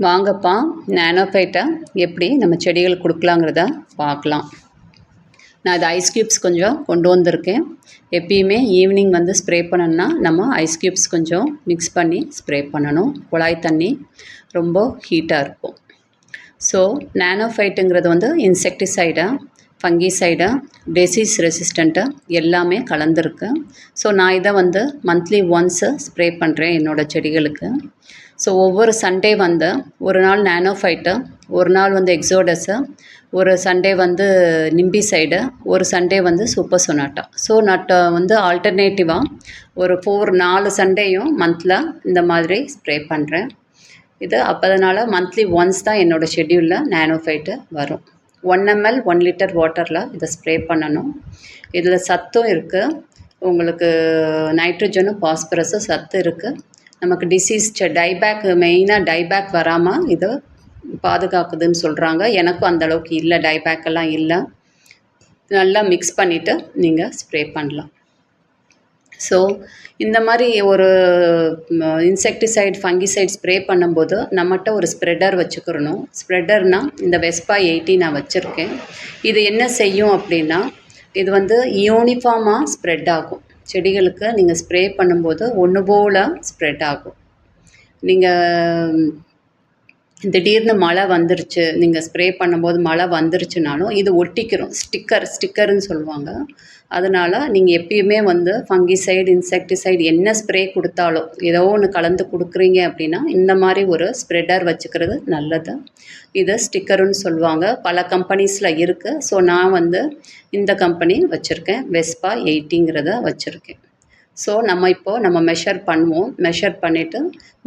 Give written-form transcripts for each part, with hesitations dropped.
வாங்கப்பா நானோஃபைட்டை எப்படி நம்ம செடிகளுக்கு கொடுக்கலாங்கிறத பார்க்கலாம். நான் இது ஐஸ் க்யூப்ஸ் கொஞ்சம் கொண்டு வந்திருக்கேன். எப்பயுமே ஈவினிங் வந்து ஸ்ப்ரே பண்ணணுன்னா நம்ம ஐஸ் க்யூப்ஸ் கொஞ்சம் மிக்ஸ் பண்ணி ஸ்ப்ரே பண்ணணும். குழாய் தண்ணி ரொம்ப ஹீட்டாக இருக்கும். ஸோ நானோஃபைட்டுங்கிறது வந்து இன்செக்டிசைடா, ஃபங்கிசைடா, டிசீஸ் ரெசிஸ்டண்ட்டு எல்லாமே கலந்துருக்கு. ஸோ நான் இதை வந்து மந்த்லி ஒன்ஸு ஸ்ப்ரே பண்ணுறேன் என்னோடய செடிகளுக்கு. ஸோ ஒவ்வொரு சண்டே வந்து ஒரு நாள் நானோஃபைட்டு, ஒரு நாள் வந்து எக்ஸோடஸு, ஒரு சண்டே வந்து நிம்பிசைடு, ஒரு சண்டே வந்து சூப்பர் சொனாட்டா. ஸோ நான் வந்து ஆல்டர்னேட்டிவாக ஒரு 4 சண்டேயும் மந்தில் இந்த மாதிரி ஸ்ப்ரே பண்ணுறேன். இது அதனால் மந்த்லி ஒன்ஸ் தான் என்னோடய ஷெட்யூலில் நானோஃபைட்டு வரும். 1 ml 1 லிட்டர் வாட்டரில் இதை ஸ்ப்ரே பண்ணணும். இதில் சத்தும் இருக்குது, உங்களுக்கு நைட்ரஜனும் பாஸ்பரஸும் சத்து இருக்குது. நமக்கு டிசீஸ் டைபேக், மெயினாக டைபேக் வராமல் இதை பாதுகாக்குதுன்னு சொல்கிறாங்க. எனக்கும் அந்தளவுக்கு இல்லை, டைபேக்கெல்லாம் இல்லை. நல்லா மிக்ஸ் பண்ணிவிட்டு நீங்கள் ஸ்ப்ரே பண்ணலாம். ஸோ இந்த மாதிரி ஒரு இன்செக்டிசைட், ஃபங்கிசைட் ஸ்ப்ரே பண்ணும்போது நம்மகிட்ட ஒரு ஸ்ப்ரெட்டர் வச்சுக்கிறணும். ஸ்ப்ரெட்டர்னால் இந்த வெஸ்பா 80 நான் வச்சுருக்கேன். இது என்ன செய்யும் அப்படின்னா, இது வந்து யூனிஃபார்மாக ஸ்ப்ரெட் ஆகும். செடிகளுக்கு நீங்கள் ஸ்ப்ரே பண்ணும்போது ஒன்று போல் ஸ்ப்ரெட் ஆகும். நீங்கள் திடீர்னு மழை வந்துருச்சு, நீங்கள் ஸ்ப்ரே பண்ணும்போது மழை வந்துருச்சுனாலும் இது ஒட்டிக்கிறோம். ஸ்டிக்கர்னு சொல்லுவாங்க. அதனால் நீங்கள் எப்பயுமே வந்து ஃபங்கிசைடு, இன்செக்டிசைடு என்ன ஸ்ப்ரே கொடுத்தாலும் ஏதோ ஒன்று கலந்து கொடுக்குறீங்க அப்படின்னா இந்த மாதிரி ஒரு ஸ்ப்ரெட்டர் வச்சுக்கிறது நல்லது. இது ஸ்டிக்கருன்னு சொல்லுவாங்க. பல கம்பெனிஸில் இருக்குது. ஸோ நான் வந்து இந்த கம்பெனி வச்சுருக்கேன், வெஸ்பா 80ங்கிறத வச்சுருக்கேன். ஸோ நம்ம மெஷர் பண்ணுவோம். மெஷர் பண்ணிவிட்டு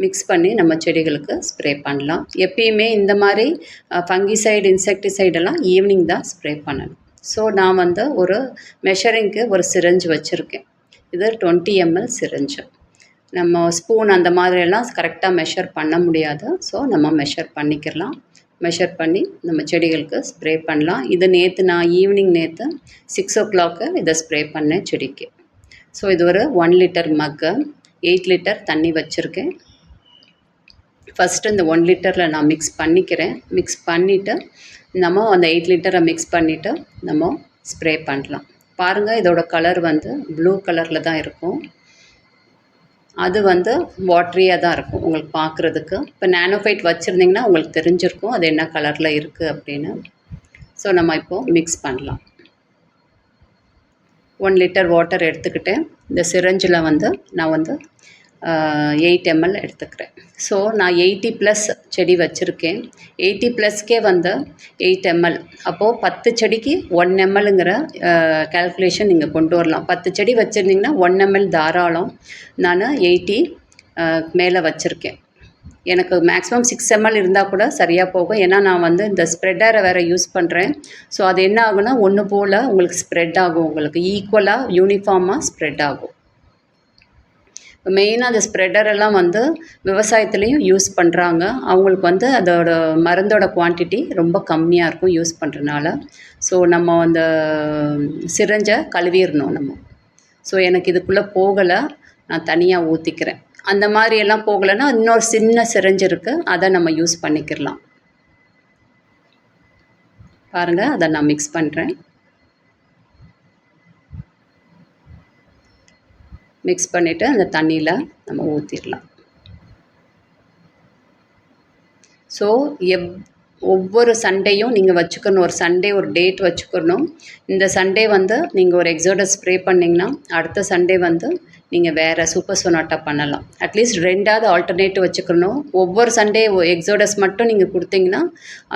மிக்ஸ் பண்ணி நம்ம செடிகளுக்கு ஸ்ப்ரே பண்ணலாம். எப்பயுமே இந்த மாதிரி ஃபங்கிசைடு, இன்செக்டிசைடெல்லாம் ஈவினிங் தான் ஸ்ப்ரே பண்ணணும். ஸோ நான் வந்து ஒரு மெஷரிங்க்கு ஒரு சிரஞ்சு வச்சுருக்கேன். இது 20 ml சிரஞ்சு. நம்ம ஸ்பூன் அந்த மாதிரியெல்லாம் கரெக்டாக மெஷர் பண்ண முடியாது. ஸோ நம்ம மெஷர் பண்ணிக்கலாம். மெஷர் பண்ணி நம்ம செடிகளுக்கு ஸ்ப்ரே பண்ணலாம். இது நான் ஈவினிங் 6 o'clock இதை ஸ்ப்ரே பண்ணேன் செடிக்கு. ஸோ இது ஒரு 1 லிட்டர் மக்கு, 8 லிட்டர் தண்ணி வச்சுருக்கேன். ஃபஸ்ட்டு இந்த 1 லிட்டரில் நான் மிக்ஸ் பண்ணிக்கிறேன். மிக்ஸ் பண்ணிவிட்டு நம்ம அந்த 8 லிட்டரை மிக்ஸ் பண்ணிவிட்டு நம்ம ஸ்ப்ரே பண்ணலாம். பாருங்கள், இதோட கலர் வந்து ப்ளூ கலரில் தான் இருக்கும். அது வந்து வாட்ரியாக தான் இருக்கும் உங்களுக்கு பார்க்குறதுக்கு. இப்போ நானோஃபைட் வச்சுருந்திங்கன்னா உங்களுக்கு தெரிஞ்சிருக்கும் அது என்ன கலரில் இருக்குது அப்படின்னு. ஸோ நம்ம இப்போது மிக்ஸ் பண்ணலாம். 1 லிட்டர் வாட்டர் எடுத்துக்கிட்டேன். இந்த சிரஞ்சில் வந்து நான் வந்து 8 ml எடுத்துக்கிறேன். ஸோ நான் 80+ செடி வச்சுருக்கேன். 80+க்கே வந்து 8 ml. அப்போது 10 செடிக்கு 1 mlங்கிற கேல்குலேஷன் நீங்கள் கொண்டு வரலாம். 10 செடி வச்சுருந்திங்கன்னா 1 ml தாராளம். நான் 80 மேலே வச்சுருக்கேன். எனக்கு மேக்ஸிமம் 6 ml இருந்தால் கூட சரியாக போகும். ஏன்னா நான் வந்து இந்த ஸ்ப்ரெட்டரை வேறு யூஸ் பண்ணுறேன். ஸோ அது என்ன ஆகுனா ஒன்று போல் உங்களுக்கு ஸ்ப்ரெட் ஆகும். உங்களுக்கு ஈக்குவலாக யூனிஃபார்மாக ஸ்ப்ரெட் ஆகும். மெயினாக அந்த ஸ்ப்ரெட்டரெல்லாம் வந்து விவசாயத்துலேயும் யூஸ் பண்ணுறாங்க. அவங்களுக்கு வந்து அதோட மருந்தோட குவான்டிட்டி ரொம்ப கம்மியாக இருக்கும் யூஸ் பண்ணுறனால. ஸோ நம்ம அந்த சிரஞ்சை கழுவிடணும் நம்ம. ஸோ எனக்கு இதுக்குள்ளே போகலை, நான் தனியாக ஊற்றிக்கிறேன். அந்த மாதிரியெல்லாம் போகலைன்னா இன்னொரு சின்ன சிரஞ்சு இருக்குது, அதை நம்ம யூஸ் பண்ணிக்கிடலாம். பாருங்கள், அதை நான் மிக்ஸ் பண்ணுறேன். மிக்ஸ் பண்ணிவிட்டு அந்த தண்ணியில் நம்ம ஊற்றிடலாம். ஸோ ஒவ்வொரு சண்டேயும் நீங்கள் வச்சுக்கணும். ஒரு சண்டே ஒரு டேட் வச்சுக்கணும். இந்த சண்டே வந்து நீங்கள் ஒரு எக்ஸோடஸ் ஸ்ப்ரே பண்ணிங்கன்னா அடுத்த சண்டே வந்து நீங்கள் வேறு சூப்பர் சொனாட்டா பண்ணலாம். அட்லீஸ்ட் 2ஆவது ஆல்டர்னேட்டிவ் வச்சுக்கணும். ஒவ்வொரு சண்டே எக்ஸோடஸ் மட்டும் நீங்கள் கொடுத்தீங்கன்னா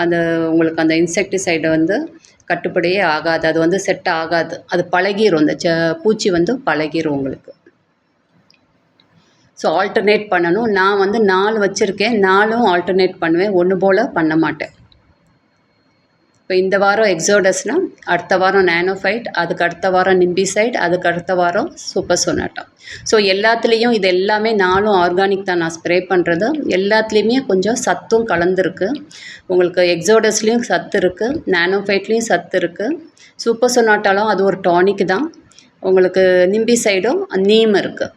அது உங்களுக்கு அந்த இன்செக்டிசைடை வந்து கட்டுப்படியே ஆகாது. அது வந்து செட் ஆகாது. அது பழகிரும். அந்த பூச்சி வந்து பழகிரும் உங்களுக்கு. ஸோ ஆல்டர்னேட் பண்ணணும். நான் வந்து 4 வச்சுருக்கேன். 4ம் ஆல்டர்னேட் பண்ணுவேன். ஒன்று போல் பண்ண மாட்டேன். இப்போ இந்த வாரம் எக்ஸோடஸ்னால் அடுத்த வாரம் நானோஃபைட், அதுக்கு அடுத்த வாரம் நிம்பிசைட், அதுக்கு அடுத்த வாரம் சூப்பர் சொனாட்டா. ஸோ எல்லாத்துலேயும் இது எல்லாமே 4ம் ஆர்கானிக் தான் நான் ஸ்ப்ரே பண்ணுறது. எல்லாத்துலேயுமே கொஞ்சம் சத்தும் கலந்துருக்கு. உங்களுக்கு எக்ஸோடஸ்லேயும் சத்து இருக்குது, நானோஃபைட்லேயும் சத்து இருக்குது. சூப்பர் சொனாட்டாலும் அது ஒரு டானிக் தான். உங்களுக்கு நிம்பிசைடும் நீம் இருக்குது.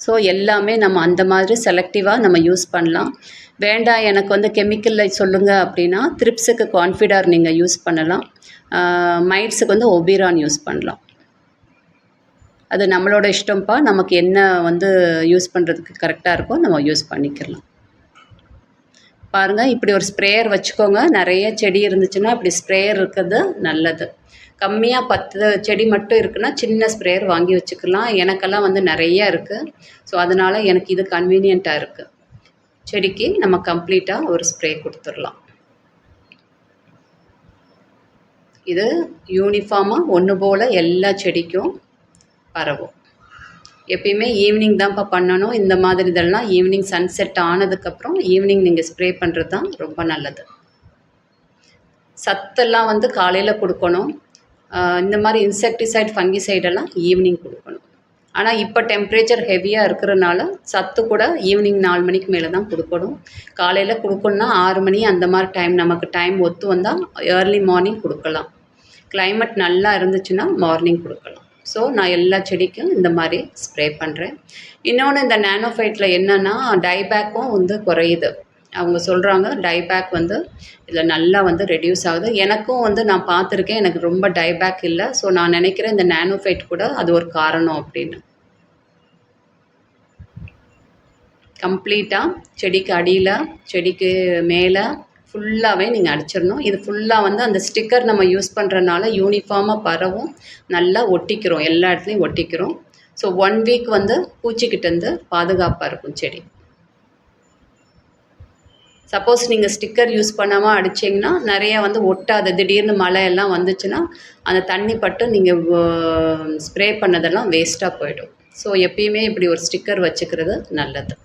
ஸோ எல்லாமே நம்ம அந்த மாதிரி செலக்டிவாக நம்ம யூஸ் பண்ணலாம். வேண்டாம் எனக்கு வந்து கெமிக்கலில் சொல்லுங்கள் அப்படின்னா த்ரிப்ஸுக்கு கான்ஃபிடார் நீங்கள் யூஸ் பண்ணலாம். மைட்ஸுக்கு வந்து ஒபிரான் யூஸ் பண்ணலாம். அது நம்மளோட இஷ்டம்ப்பா. நமக்கு என்ன வந்து யூஸ் பண்ணுறதுக்கு கரெக்டாக இருக்கோ நம்ம யூஸ் பண்ணிக்கலாம். பாருங்கள், இப்படி ஒரு ஸ்ப்ரேயர் வச்சுக்கோங்க. நிறைய செடி இருந்துச்சுன்னா இப்படி ஸ்ப்ரேயர் இருக்கிறது நல்லது. கம்மியாக 10 செடி மட்டும் இருக்குன்னா சின்ன ஸ்ப்ரேயர் வாங்கி வச்சுக்கலாம். எனக்கெல்லாம் வந்து நிறைய இருக்குது. ஸோ அதனால் எனக்கு இது கன்வீனியண்ட்டாக இருக்குது. செடிக்கு நம்ம கம்ப்ளீட்டாக ஒரு ஸ்ப்ரே கொடுத்துடலாம். இது யூனிஃபார்மாக ஒன்று போல் எல்லா செடிக்கும் பரவும். எப்பயுமே ஈவினிங் தான்ப்பா பண்ணணும். இந்த மாதிரி இதெல்லாம் ஈவினிங் சன்செட் ஆனதுக்கப்புறம் ஈவினிங் நீங்கள் ஸ்ப்ரே பண்ணுறது தான் ரொம்ப நல்லது. சத்தெல்லாம் வந்து காலையில் கொடுக்கணும். இந்த மாதிரி இன்செக்டிசைட் ஃபங்கிசைடெல்லாம் ஈவினிங் கொடுக்கணும். ஆனால் இப்போ டெம்ப்ரேச்சர் ஹெவியாக இருக்கிறனால சத்து கூட ஈவினிங் 4 மணிக்கு மேலே தான் கொடுக்கணும். காலையில் கொடுக்கணுன்னா 6 மணி அந்த மாதிரி டைம் நமக்கு டைம் ஒத்து வந்தால் ஏர்லி மார்னிங் கொடுக்கலாம். கிளைமேட் நல்லா இருந்துச்சுன்னா மார்னிங் கொடுக்கலாம். ஸோ நான் எல்லா செடிக்கும் இந்த மாதிரி ஸ்ப்ரே பண்ணுறேன். இன்னொன்று இந்த நானோஃபைட்டில் என்னென்னா டைபேக்கும் வந்து குறையுது. அவங்க சொல்கிறாங்க டைபேக் வந்து இதில் நல்லா வந்து ரெடியூஸ் ஆகுது. எனக்கும் வந்து நான் பார்த்துருக்கேன், எனக்கு ரொம்ப டைபேக் இல்லை. ஸோ நான் நினைக்கிறேன் இந்த நானோஃபைட் கூட அது ஒரு காரணம் அப்படின்னு. கம்ப்ளீட்டாக செடிக்கு அடியில் செடிக்கு மேலே ஃபுல்லாகவே நீங்கள் அடிச்சிடணும். இது ஃபுல்லாக வந்து அந்த ஸ்டிக்கர் நம்ம யூஸ் பண்ணுறனால யூனிஃபார்மாக பரவும், நல்லா ஒட்டிக்கிறோம், எல்லா இடத்துலையும் ஒட்டிக்கிறோம். ஸோ 1 வீக் வந்து பூச்சிக்கிட்டேருந்து பாதுகாப்பாக இருக்கும் செடி. சப்போஸ் நீங்கள் ஸ்டிக்கர் யூஸ் பண்ணாமல் அடிச்சிங்கன்னா நிறையா வந்து ஒட்டாது. திடீர்னு மழை எல்லாம் வந்துச்சுன்னா அந்த தண்ணி பட்டு நீங்கள் ஸ்ப்ரே பண்ணதெல்லாம் வேஸ்ட்டாக போயிடும். ஸோ எப்பயுமே இப்படி ஒரு ஸ்டிக்கர் வச்சுக்கிறது நல்லது.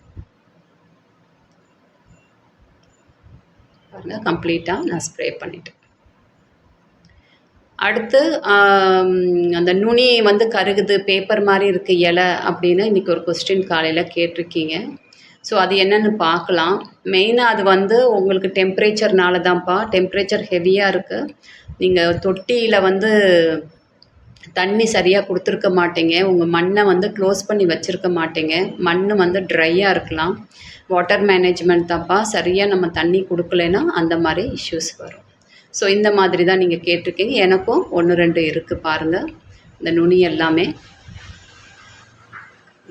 பாருங்கள், கம்ப்ளீட்டாக நான் ஸ்ப்ரே பண்ணிட்டேன். அடுத்து அந்த நுனி வந்து கருகுது, பேப்பர் மாதிரி இருக்குது இலை அப்படின்னு இன்றைக்கி ஒரு கொஸ்டின் காலையில் கேட்டிருக்கீங்க. ஸோ அது என்னென்னு பார்க்கலாம். மெயினாக அது வந்து உங்களுக்கு டெம்ப்ரேச்சர்னால தான்ப்பா. டெம்ப்ரேச்சர் ஹெவியாக இருக்குது. நீங்கள் தொட்டியில் வந்து தண்ணி சரியாக கொடுத்துருக்க மாட்டீங்க. உங்கள் மண்ணை வந்து க்ளோஸ் பண்ணி வச்சுருக்க மாட்டீங்க. மண் வந்து ட்ரையாக இருக்கலாம். வாட்டர் மேனேஜ்மெண்ட் தான்ப்பா. சரியாக நம்ம தண்ணி கொடுக்கலைன்னா அந்த மாதிரி இஷ்யூஸ் வரும். ஸோ இந்த மாதிரி தான் நீங்கள் கேட்டிருக்கீங்க. எனக்கும் 1, 2 இருக்குது பாருங்கள். இந்த நுனி எல்லாமே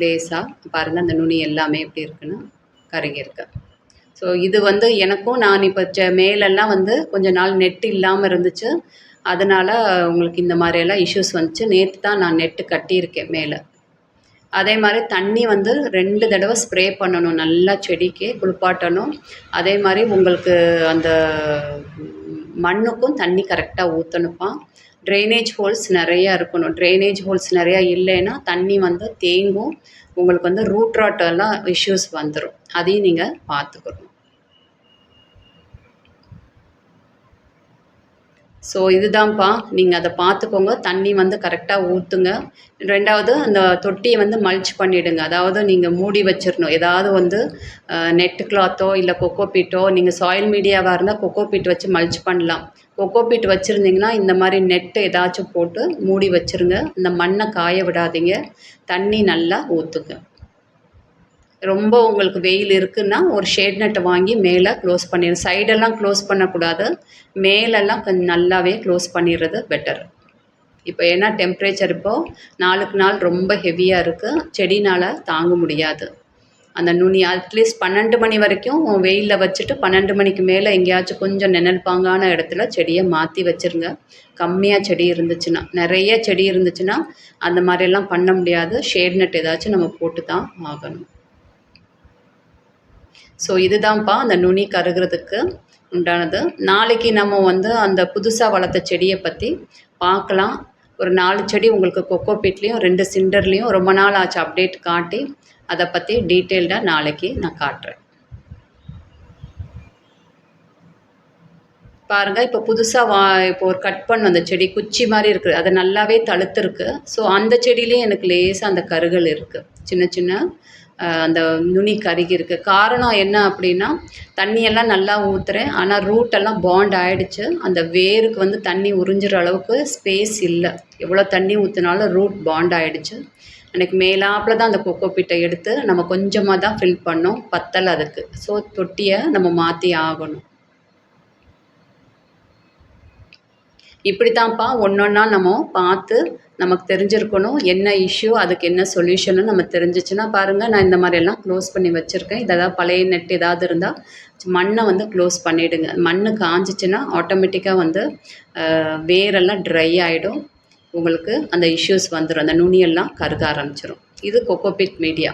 லேசாக பாருங்கள், அந்த நுனி எல்லாமே எப்படி இருக்குன்னு கருகிருக்கு. ஸோ இது வந்து எனக்கும் நான் இப்போ மேலெல்லாம் வந்து கொஞ்ச நாள் நெட் இல்லாமல் இருந்துச்சு. அதனால் உங்களுக்கு இந்த மாதிரியெல்லாம் இஷ்யூஸ் வந்துச்சு. நேற்று தான் நான் நெட்டு கட்டியிருக்கேன் மேலே. அதே மாதிரி தண்ணி வந்து 2 தடவை ஸ்ப்ரே பண்ணணும். நல்லா செடிக்கு குளிப்பாட்டணும். அதே மாதிரி உங்களுக்கு அந்த மண்ணுக்கும் தண்ணி கரெக்டாக ஊற்றணுப்பா. ட்ரைனேஜ் ஹோல்ஸ் நிறையா இருக்கணும். ட்ரைனேஜ் ஹோல்ஸ் நிறையா இல்லைன்னா தண்ணி வந்து தேங்கும். உங்களுக்கு வந்து ரூட் ராட்டெல்லாம் இஷ்யூஸ் வந்துடும். அதையும் நீங்கள் பார்த்துக்கணும். ஸோ இதுதான்ப்பா, நீங்கள் அதை பார்த்துக்கோங்க. தண்ணி வந்து கரெக்டாக ஊற்றுங்க. 2வது அந்த தொட்டியை வந்து மல்ச் பண்ணிவிடுங்க. அதாவது நீங்கள் மூடி வச்சிடணும். ஏதாவது வந்து நெட்டு கிளாத்தோ இல்லை கொக்கோபீட்டோ, நீங்கள் சாயில் மீடியாவாக இருந்தால் கொக்கோபீட் வச்சு மல்ச் பண்ணலாம். கொக்கோபீட் வச்சுருந்தீங்கன்னா இந்த மாதிரி நெட்டு ஏதாச்சும் போட்டு மூடி வச்சுருங்க. இந்த மண்ணை காய விடாதீங்க. தண்ணி நல்லா ஊற்றுங்க. ரொம்ப உங்களுக்கு வெயில் இருக்குன்னா ஒரு ஷேட் நெட்டை வாங்கி மேலே க்ளோஸ் பண்ணிடுங்க. சைடெல்லாம் க்ளோஸ் பண்ணக்கூடாது. மேலெல்லாம் கொஞ்சம் நல்லாவே க்ளோஸ் பண்ணிடுறது பெட்டர். இப்போ ஏன்னா டெம்ப்ரேச்சர் இப்போது நாளுக்கு நாள் ரொம்ப ஹெவியாக இருக்குது. செடினால் தாங்க முடியாது. அந்த நுனி அட்லீஸ்ட் 12 மணி வரைக்கும் வெயிலில் வச்சுட்டு 12 மணிக்கு மேலே எங்கேயாச்சும் கொஞ்சம் நிழல் பாங்கான இடத்துல செடியை மாற்றி வச்சுருங்க. கம்மியாக செடி இருந்துச்சுன்னா, நிறைய செடி இருந்துச்சுன்னா அந்த மாதிரியெல்லாம் பண்ண முடியாது. ஷேட் நெட் ஏதாச்சும் நம்ம போட்டு தான் ஆகணும். ஸோ இதுதான்ப்பா அந்த நுனி கருகிறதுக்கு உண்டானது. நாளைக்கு நம்ம வந்து அந்த புதுசாக வளர்த்த செடியை பற்றி பார்க்கலாம். ஒரு 4 செடி உங்களுக்கு கொக்கோபீட்லேயும் 2 சிண்டர்லேயும் ரொம்ப நாள் ஆச்சு அப்டேட் காட்டி, அதை பற்றி டீட்டெயில்டாக நாளைக்கு நான் காட்டுறேன். பாருங்கள், இப்போ புதுசாக இப்போ ஒரு கட் பண்ண அந்த செடி குச்சி மாதிரி இருக்குது. அது நல்லாவே தழுத்துருக்கு. ஸோ அந்த செடியிலே எனக்கு லேசாக அந்த கருகள் இருக்குது. சின்ன சின்ன அந்த நுனி கருகி இருக்குது. காரணம் என்ன அப்படின்னா, தண்ணியெல்லாம் நல்லா ஊற்றுறேன். ஆனால் ரூட்டெல்லாம் பாண்ட் ஆகிடுச்சு. அந்த வேருக்கு வந்து தண்ணி உறிஞ்சிற அளவுக்கு ஸ்பேஸ் இல்லை. எவ்வளோ தண்ணி ஊற்றினாலும் ரூட் பாண்ட் ஆகிடுச்சு. அன்றைக்கி மேலாப்பில் தான் அந்த கொக்கோ பீட்டை எடுத்து நம்ம கொஞ்சமாக தான் ஃபில் பண்ணோம், பத்தலை அதுக்கு. ஸோ தொட்டியை நம்ம மாற்றி ஆகணும். இப்படித்தான்ப்பா ஒன்றொன்னா நம்ம பார்த்து நமக்கு தெரிஞ்சிருக்கணும். என்ன இஷ்யூ, அதுக்கு என்ன சொல்யூஷன்னு நம்ம தெரிஞ்சிச்சுன்னா பாருங்கள், நான் இந்த மாதிரியெல்லாம் க்ளோஸ் பண்ணி வச்சுருக்கேன். இதெல்லாம் பழைய நெட் ஏதாவது இருந்தால் மண்ணை வந்து க்ளோஸ் பண்ணிவிடுங்க. மண் காஞ்சிச்சின்னா ஆட்டோமேட்டிக்காக வந்து வேரெல்லாம் ட்ரை ஆகிடும். உங்களுக்கு அந்த இஷ்யூஸ் வந்துடும். அந்த நுனியெல்லாம் கருக ஆரம்பிச்சிடும். இது கொக்கோபீட் மீடியா.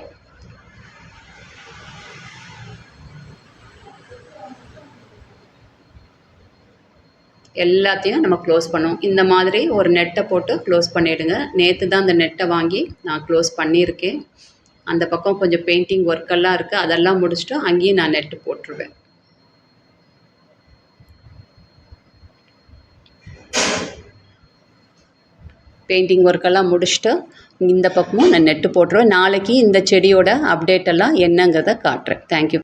எல்லாத்தையும் நம்ம க்ளோஸ் பண்ணுவோம். இந்த மாதிரி ஒரு நெட்டை போட்டு க்ளோஸ் பண்ணிவிடுங்க. நேற்று தான் அந்த நெட்டை வாங்கி நான் க்ளோஸ் பண்ணியிருக்கேன். அந்த பக்கம் கொஞ்சம் பெயிண்டிங் ஒர்க்கெல்லாம் இருக்குது, அதெல்லாம் முடிச்சுட்டு அங்கேயும் நான் நெட்டு போட்டுருவேன். பெயிண்டிங் ஒர்க்கெல்லாம் முடிச்சுட்டு இந்த பக்கமும் நான் நெட்டு போட்டுருவேன். நாளைக்கு இந்த செடியோட அப்டேட்டெல்லாம் என்னங்கிறத காட்டுறேன். தேங்க்யூ.